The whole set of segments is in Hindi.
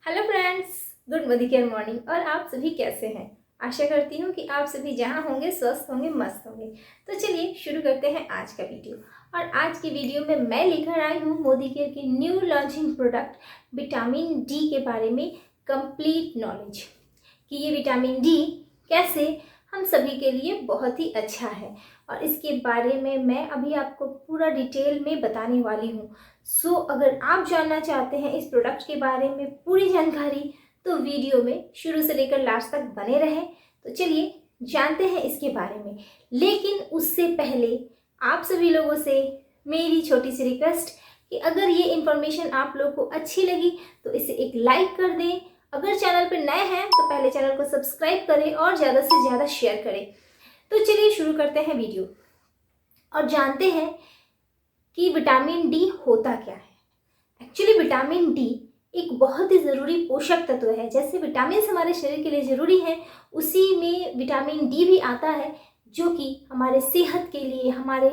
Hello friends, good morning morning. और आप सभी कैसे हैं? आशा करती हूँ कि आप सभी जहाँ होंगे स्वस्थ होंगे, मस्त होंगे। तो चलिए शुरू करते हैं आज का वीडियो। और आज की वीडियो में मैं लेकर आई हूँ मोदी केयर की new launching product vitamin D के बारे में कंप्लीट नॉलेज कि ये विटामिन डी कैसे हम सभी के लिए बहुत ही अच्छा है। और इसके बारे में मैं अभी आपको पूरा डिटेल में बताने वाली हूँ। सो अगर आप जानना चाहते हैं इस प्रोडक्ट के बारे में पूरी जानकारी तो वीडियो में शुरू से लेकर लास्ट तक बने रहें। तो चलिए जानते हैं इसके बारे में। लेकिन उससे पहले आप सभी लोगों से मेरी छोटी सी रिक्वेस्ट कि अगर ये इन्फॉर्मेशन आप लोग को अच्छी लगी तो इसे एक लाइक कर दें। अगर चैनल पर नए हैं तो पहले चैनल को सब्सक्राइब करें और ज़्यादा से ज़्यादा शेयर करें। तो चलिए शुरू करते हैं वीडियो और जानते हैं कि विटामिन डी होता क्या है। एक्चुअली विटामिन डी एक बहुत ही ज़रूरी पोषक तत्व है। जैसे विटामिन हमारे शरीर के लिए ज़रूरी है, उसी में विटामिन डी भी आता है जो कि हमारे सेहत के लिए, हमारे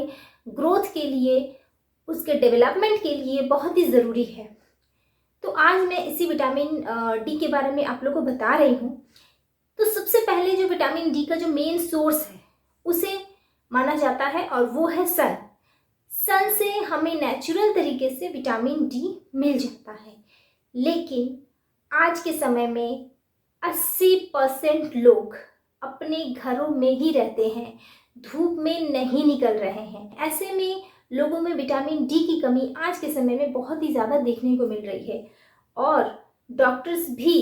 ग्रोथ के लिए, उसके डेवलपमेंट के लिए बहुत ही ज़रूरी है। तो आज मैं इसी विटामिन डी के बारे में आप लोगों को बता रही हूँ। तो सबसे पहले जो विटामिन डी का जो मेन सोर्स है उसे माना जाता है और वो है सन। सन से हमें नेचुरल तरीके से विटामिन डी मिल जाता है। लेकिन आज के समय में 80% लोग अपने घरों में ही रहते हैं, धूप में नहीं निकल रहे हैं। ऐसे में लोगों में विटामिन डी की कमी आज के समय में बहुत ही ज़्यादा देखने को मिल रही है और डॉक्टर्स भी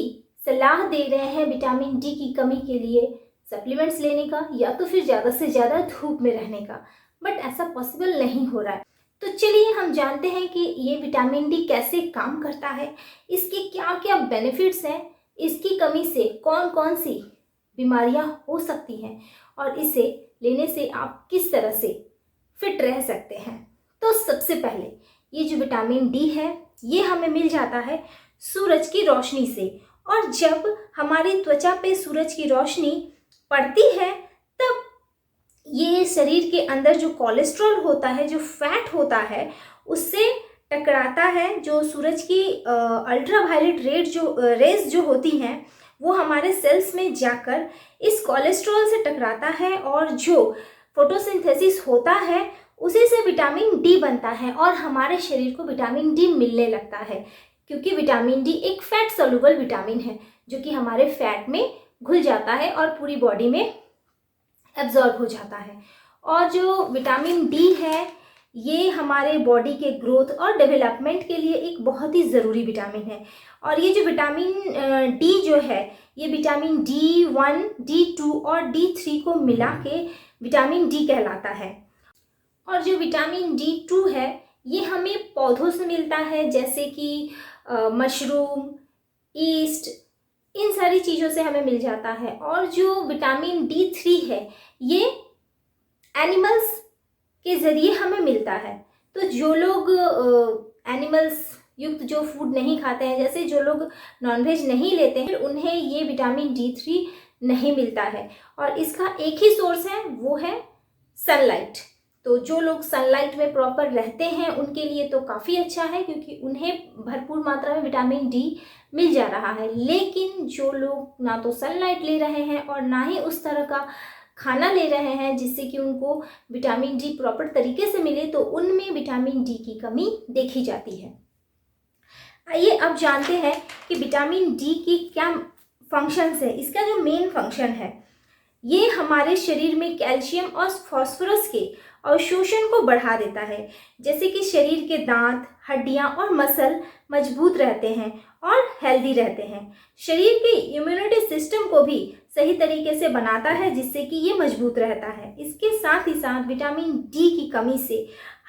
सलाह दे रहे हैं विटामिन डी की कमी के लिए सप्लीमेंट्स लेने का या तो फिर ज़्यादा से ज़्यादा धूप में रहने का। बट ऐसा पॉसिबल नहीं हो रहा है। तो चलिए हम जानते हैं कि ये विटामिन डी कैसे काम करता है, इसके क्या क्या बेनिफिट्स हैं, इसकी कमी से कौन कौन सी बीमारियां हो सकती हैं और इसे लेने से आप किस तरह से फिट रह सकते हैं। तो सबसे पहले ये जो विटामिन डी है ये हमें मिल जाता है सूरज की रोशनी से। और जब हमारी त्वचा पे सूरज की रोशनी पड़ती है तब ये शरीर के अंदर जो कोलेस्ट्रॉल होता है, जो फैट होता है, उससे टकराता है। जो सूरज की अल्ट्रावायलेट रेज जो होती हैं वो हमारे सेल्स में जाकर इस कोलेस्ट्रॉल से टकराता है और जो फोटोसिंथेसिस होता है उसी से विटामिन डी बनता है और हमारे शरीर को विटामिन डी मिलने लगता है। क्योंकि विटामिन डी एक फैट सोल्यूबल विटामिन है जो कि हमारे फैट में घुल जाता है और पूरी बॉडी में एब्जॉर्ब हो जाता है। और जो विटामिन डी है ये हमारे बॉडी के ग्रोथ और डेवलपमेंट के लिए एक बहुत ही ज़रूरी विटामिन है। और ये जो विटामिन डी जो है ये विटामिन D1, D2 और D3 को मिला के विटामिन डी कहलाता है। और जो विटामिन D2 है ये हमें पौधों से मिलता है, जैसे कि मशरूम, ईस्ट, इन सारी चीज़ों से हमें मिल जाता है। और जो विटामिन D3 है ये एनिमल्स के ज़रिए हमें मिलता है। तो जो लोग एनिमल्स युक्त जो फूड नहीं खाते हैं, जैसे जो लोग नॉनवेज नहीं लेते हैं, उन्हें ये विटामिन D3 नहीं मिलता है। और इसका एक ही सोर्स है, वो है सनलाइट। तो जो लोग सनलाइट में प्रॉपर रहते हैं उनके लिए तो काफ़ी अच्छा है क्योंकि उन्हें भरपूर मात्रा में विटामिन डी मिल जा रहा है। लेकिन जो लोग ना तो सनलाइट ले रहे हैं और ना ही उस तरह का खाना ले रहे हैं जिससे कि उनको विटामिन डी प्रॉपर तरीके से मिले, तो उनमें विटामिन डी की कमी देखी जाती है। आइए अब जानते हैं कि विटामिन डी की क्या फंक्शंस है। इसका जो मेन फंक्शन है ये हमारे शरीर में कैल्शियम और फास्फोरस के अवशोषण को बढ़ा देता है। जैसे कि शरीर के दांत, हड्डियां और मसल मजबूत रहते हैं और हेल्दी रहते हैं। शरीर के इम्यूनिटी सिस्टम को भी सही तरीके से बनाता है जिससे कि ये मजबूत रहता है। इसके साथ ही साथ विटामिन डी की कमी से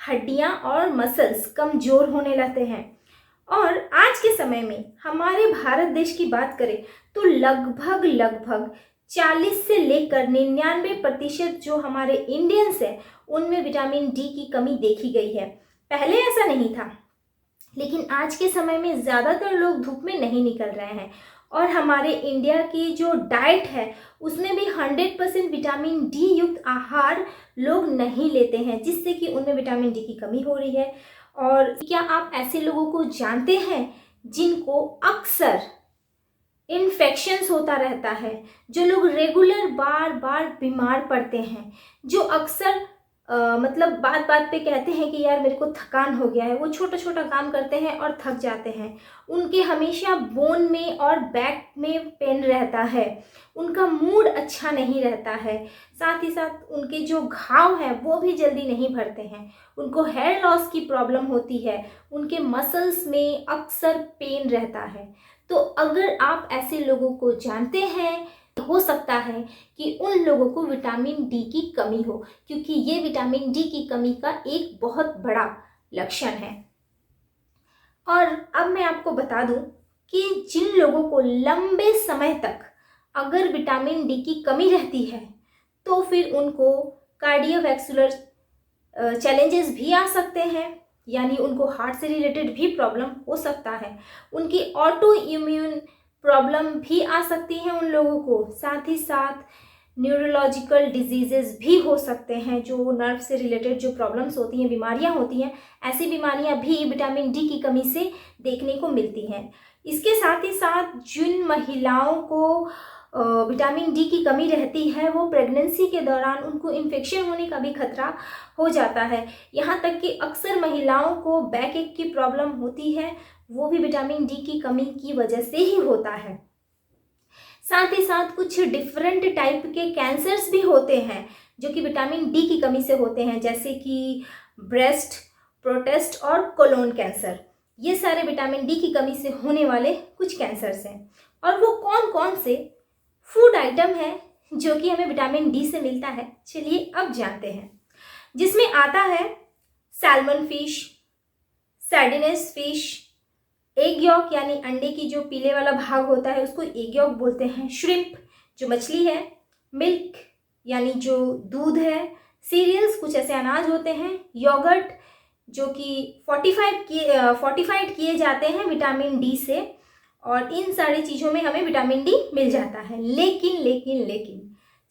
हड्डियां और मसल्स कमज़ोर होने लगते हैं। और आज के समय में हमारे भारत देश की बात करें तो लगभग 40 से लेकर 99% जो हमारे इंडियंस हैं उनमें विटामिन डी की कमी देखी गई है। पहले ऐसा नहीं था, लेकिन आज के समय में ज़्यादातर लोग धूप में नहीं निकल रहे हैं। और हमारे इंडिया की जो डाइट है उसमें भी 100% विटामिन डी युक्त आहार लोग नहीं लेते हैं जिससे कि उनमें विटामिन डी की कमी हो रही है। और क्या आप ऐसे लोगों को जानते हैं जिनको अक्सर इन्फेक्शंस होता रहता है, जो लोग रेगुलर बार बार बीमार पड़ते हैं, जो अक्सर मतलब बात बात पे कहते हैं कि यार मेरे को थकान हो गया है, वो छोटा छोटा काम करते हैं और थक जाते हैं, उनके हमेशा बोन में और बैक में पेन रहता है, उनका मूड अच्छा नहीं रहता है, साथ ही साथ उनके जो घाव हैं वो भी जल्दी नहीं भरते हैं, उनको हेयर लॉस की प्रॉब्लम होती है, उनके मसल्स में अक्सर पेन रहता है। तो अगर आप ऐसे लोगों को जानते हैं, हो सकता है कि उन लोगों को विटामिन डी की कमी हो, क्योंकि ये विटामिन डी की कमी का एक बहुत बड़ा लक्षण है। और अब मैं आपको बता दूं कि जिन लोगों को लंबे समय तक अगर विटामिन डी की कमी रहती है तो फिर उनको कार्डियोवैस्कुलर चैलेंजेस भी आ सकते हैं, यानी उनको हार्ट से रिलेटेड भी प्रॉब्लम हो सकता है, उनकी ऑटो इम्यून प्रॉब्लम भी आ सकती है उन लोगों को, साथ ही साथ न्यूरोलॉजिकल डिजीजेस भी हो सकते हैं, जो नर्व से रिलेटेड जो प्रॉब्लम्स होती हैं, बीमारियां होती हैं, ऐसी बीमारियां भी विटामिन डी की कमी से देखने को मिलती हैं। इसके साथ ही साथ जिन महिलाओं को विटामिन डी की कमी रहती है वो प्रेगनेंसी के दौरान उनको इन्फेक्शन होने का भी खतरा हो जाता है, यहाँ तक कि अक्सर महिलाओं को बैक एक की प्रॉब्लम होती है, वो भी विटामिन डी की कमी की वजह से ही होता है। साथ ही साथ कुछ डिफरेंट टाइप के कैंसर्स भी होते हैं जो कि विटामिन डी की कमी से होते हैं, जैसे कि ब्रेस्ट, प्रोस्टेट और कोलोन कैंसर। ये सारे विटामिन डी की कमी से होने वाले कुछ कैंसर्स हैं। और वो कौन कौन से फूड आइटम है जो कि हमें विटामिन डी से मिलता है, चलिए अब जानते हैं। जिसमें आता है salmon fish, sardines fish, egg yolk यानी अंडे की जो पीले वाला भाग होता है उसको एग यॉक बोलते हैं, श्रिम्प जो मछली है, मिल्क यानी जो दूध है, सीरियल्स कुछ ऐसे अनाज होते हैं, योगर्ट जो कि फोर्टिफाइड किए जाते हैं विटामिन डी से, और इन सारी चीज़ों में हमें विटामिन डी मिल जाता है। लेकिन लेकिन लेकिन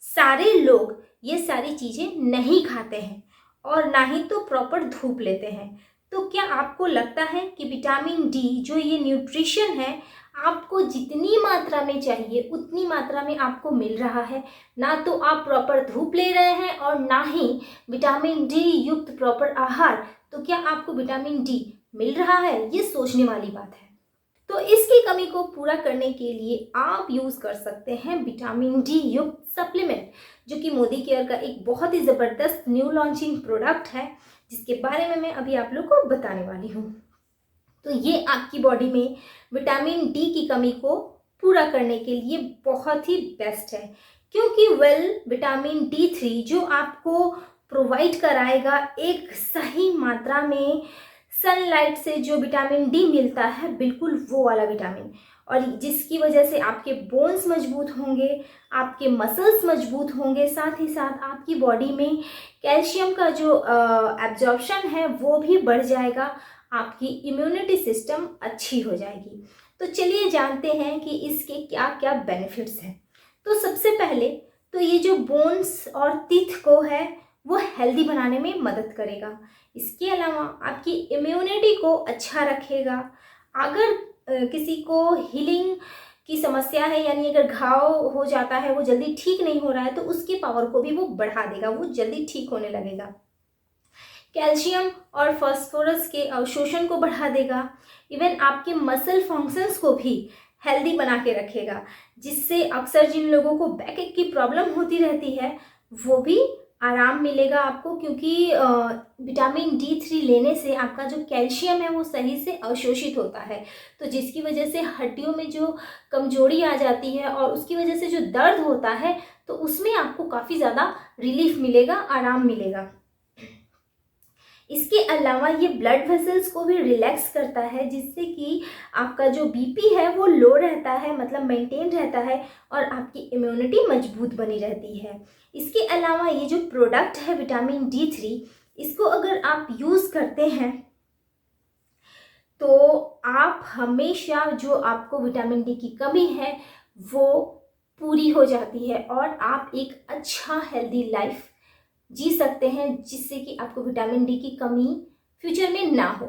सारे लोग ये सारी चीज़ें नहीं खाते हैं और ना ही तो प्रॉपर धूप लेते हैं। तो क्या आपको लगता है कि विटामिन डी जो ये न्यूट्रिशन है आपको जितनी मात्रा में चाहिए उतनी मात्रा में आपको मिल रहा है? ना तो आप प्रॉपर धूप ले रहे हैं और ना ही विटामिन डी युक्त प्रॉपर आहार, तो क्या आपको विटामिन डी मिल रहा है? ये सोचने वाली बात है। तो इसकी कमी को पूरा करने के लिए आप यूज़ कर सकते हैं विटामिन डी युक्त सप्लीमेंट, जो कि मोदी केयर का एक बहुत ही ज़बरदस्त न्यू लॉन्चिंग प्रोडक्ट है, जिसके बारे में मैं अभी आप लोग को बताने वाली हूँ। तो ये आपकी बॉडी में विटामिन डी की कमी को पूरा करने के लिए बहुत ही बेस्ट है, क्योंकि विटामिन D3 जो आपको प्रोवाइड कराएगा एक सही मात्रा में सनलाइट से जो विटामिन डी मिलता है, बिल्कुल वो वाला विटामिन, और जिसकी वजह से आपके बोन्स मजबूत होंगे, आपके मसल्स मजबूत होंगे, साथ ही साथ आपकी बॉडी में कैल्शियम का जो एब्जॉर्प्शन है वो भी बढ़ जाएगा, आपकी इम्यूनिटी सिस्टम अच्छी हो जाएगी। तो चलिए जानते हैं कि इसके क्या क्या बेनिफिट्स हैं। तो सबसे पहले तो ये जो बोन्स और टीथ को है वो हेल्दी बनाने में मदद करेगा। इसके अलावा आपकी इम्यूनिटी को अच्छा रखेगा। अगर किसी को हीलिंग की समस्या है, यानी अगर घाव हो जाता है वो जल्दी ठीक नहीं हो रहा है, तो उसकी पावर को भी वो बढ़ा देगा, वो जल्दी ठीक होने लगेगा। कैल्शियम और फास्फोरस के अवशोषण को बढ़ा देगा। इवन आपके मसल फंक्शंस को भी हेल्दी बना के रखेगा, जिससे अक्सर जिन लोगों को बैक एक की प्रॉब्लम होती रहती है वो भी आराम मिलेगा आपको, क्योंकि विटामिन D3 लेने से आपका जो कैल्शियम है वो सही से अवशोषित होता है, तो जिसकी वजह से हड्डियों में जो कमजोरी आ जाती है और उसकी वजह से जो दर्द होता है, तो उसमें आपको काफ़ी ज़्यादा रिलीफ मिलेगा, आराम मिलेगा। इसके अलावा ये ब्लड वेसल्स को भी रिलैक्स करता है, जिससे कि आपका जो बीपी है वो लो रहता है, मतलब मेंटेन रहता है, और आपकी इम्यूनिटी मजबूत बनी रहती है। इसके अलावा ये जो प्रोडक्ट है विटामिन D3, इसको अगर आप यूज़ करते हैं तो आप हमेशा जो आपको विटामिन डी की कमी है वो पूरी हो जाती है और आप एक अच्छा हेल्दी लाइफ जी सकते हैं, जिससे कि आपको विटामिन डी की कमी फ्यूचर में ना हो।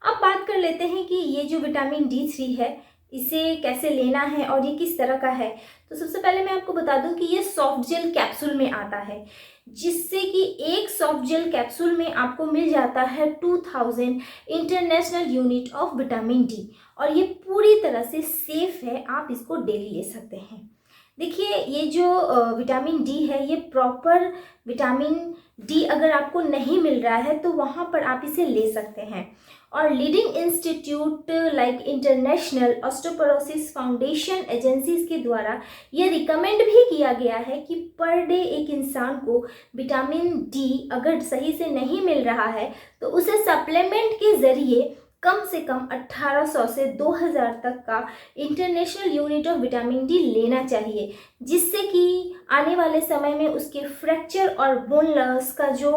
अब बात कर लेते हैं कि ये जो विटामिन D3 है इसे कैसे लेना है और ये किस तरह का है। तो सबसे पहले मैं आपको बता दूं कि ये सॉफ्ट जेल कैप्सूल में आता है, जिससे कि एक सॉफ्ट जेल कैप्सूल में आपको मिल जाता है 2000 international unit of vitamin D, और ये पूरी तरह से सेफ है, आप इसको डेली ले सकते हैं। देखिए, ये जो विटामिन डी है, ये प्रॉपर विटामिन डी अगर आपको नहीं मिल रहा है तो वहाँ पर आप इसे ले सकते हैं। और leading institute like international osteoporosis foundation agencies के द्वारा ये रिकमेंड भी किया गया है कि पर डे एक इंसान को विटामिन डी अगर सही से नहीं मिल रहा है तो उसे सप्लीमेंट के ज़रिए कम से कम 1800 से 2000 तक का international unit of vitamin D लेना चाहिए, जिससे कि आने वाले समय में उसके फ्रैक्चर और बोन लॉस का जो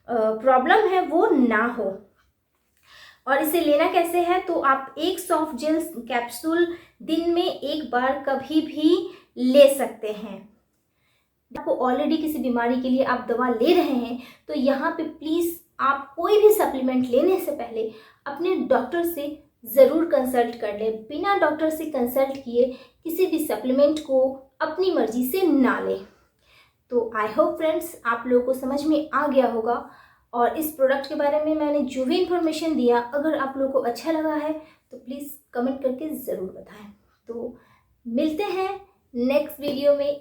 प्रॉब्लम है वो ना हो। और इसे लेना कैसे है, तो आप एक सॉफ्ट जेल कैप्सूल दिन में एक बार कभी भी ले सकते हैं। आपको ऑलरेडी किसी बीमारी के लिए आप दवा ले रहे हैं तो यहाँ पे प्लीज़ आप कोई भी सप्लीमेंट लेने से पहले अपने डॉक्टर से ज़रूर कंसल्ट कर लें। बिना डॉक्टर से कंसल्ट किए किसी भी सप्लीमेंट को अपनी मर्जी से ना लें। तो आई होप फ्रेंड्स आप लोगों को समझ में आ गया होगा, और इस प्रोडक्ट के बारे में मैंने जो भी इन्फॉर्मेशन दिया अगर आप लोगों को अच्छा लगा है तो प्लीज़ कमेंट करके ज़रूर बताएं। तो मिलते हैं नेक्स्ट वीडियो में।